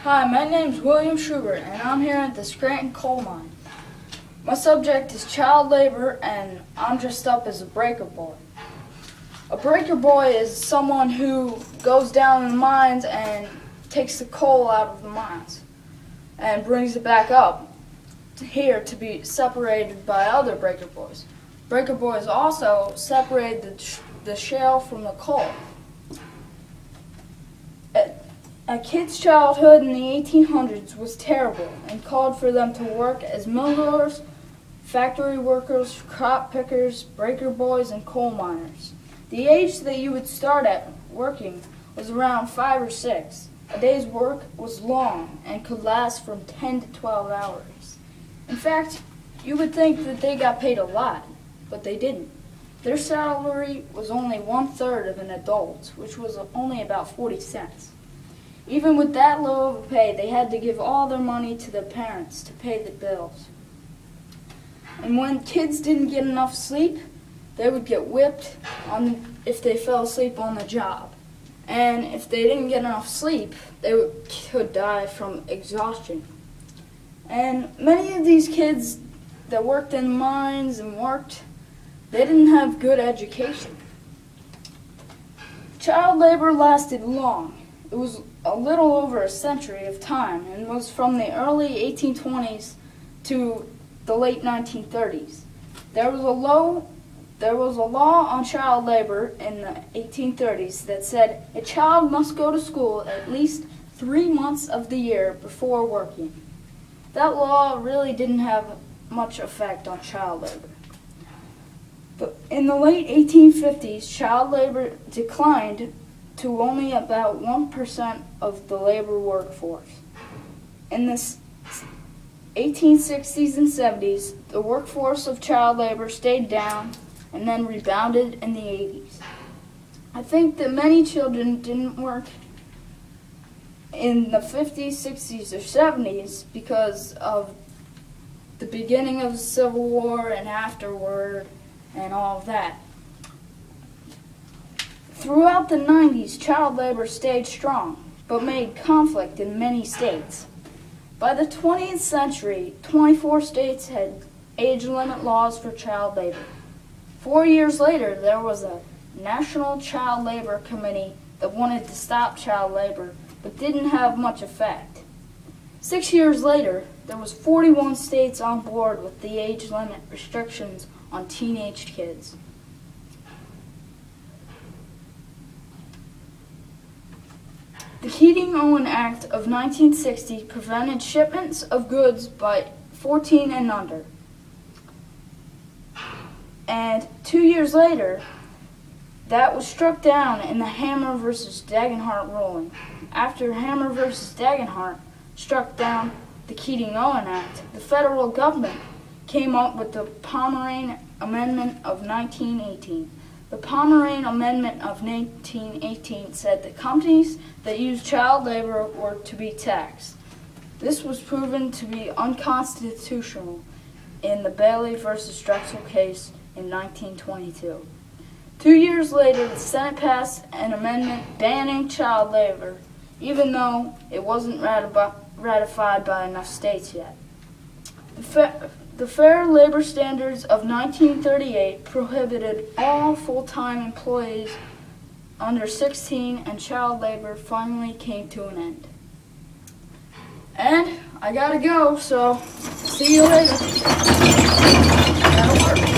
Hi, my name's William Schubert, and I'm here at the Scranton coal mine. My subject is child labor, and I'm dressed up as a breaker boy. A breaker boy is someone who goes down in the mines and takes the coal out of the mines and brings it back up here to be separated by other breaker boys. Breaker boys also separate the shale from the coal. A kid's childhood in the 1800s was terrible and called for them to work as millers, factory workers, crop pickers, breaker boys, and coal miners. The age that you would start at working was around 5 or 6. A day's work was long and could last from 10 to 12 hours. In fact, you would think that they got paid a lot, but they didn't. Their salary was only 1/3 of an adult's, which was only about 40 cents. Even with that low of a pay, they had to give all their money to their parents to pay the bills. And when kids didn't get enough sleep, they would get whipped if they fell asleep on the job. And if they didn't get enough sleep, they could die from exhaustion. And many of these kids that worked in mines they didn't have good education. Child labor lasted long. It was a little over a century of time and was from the early 1820s to the late 1930s. There was a law on child labor in the 1830s that said a child must go to school at least 3 months of the year before working. That law really didn't have much effect on child labor. But in the late 1850s, child labor declined to only about 1% of the labor workforce. In the 1860s and 70s, the workforce of child labor stayed down and then rebounded in the 80s. I think that many children didn't work in the 50s, 60s, or 70s because of the beginning of the Civil War and afterward and all of that. Throughout the 90s, child labor stayed strong, but made conflict in many states. By the 20th century, 24 states had age limit laws for child labor. 4 years later, there was a National Child Labor Committee that wanted to stop child labor, but didn't have much effect. 6 years later, there was 41 states on board with the age limit restrictions on teenage kids. The Keating-Owen Act of 1960 prevented shipments of goods by 14 and under. And 2 years later, that was struck down in the Hammer versus Dagenhart ruling. After Hammer versus Dagenhart struck down the Keating-Owen Act, the federal government came up with the Pomeranian Amendment of 1918. The Pomeranian Amendment of 1918 said that companies that used child labor were to be taxed. This was proven to be unconstitutional in the Bailey versus Drexel case in 1922. 2 years later, the Senate passed an amendment banning child labor, even though it wasn't ratified by enough states yet. The Fair Labor Standards of 1938 prohibited all full-time employees under 16, and child labor finally came to an end. And I gotta go, so see you later. That'll work.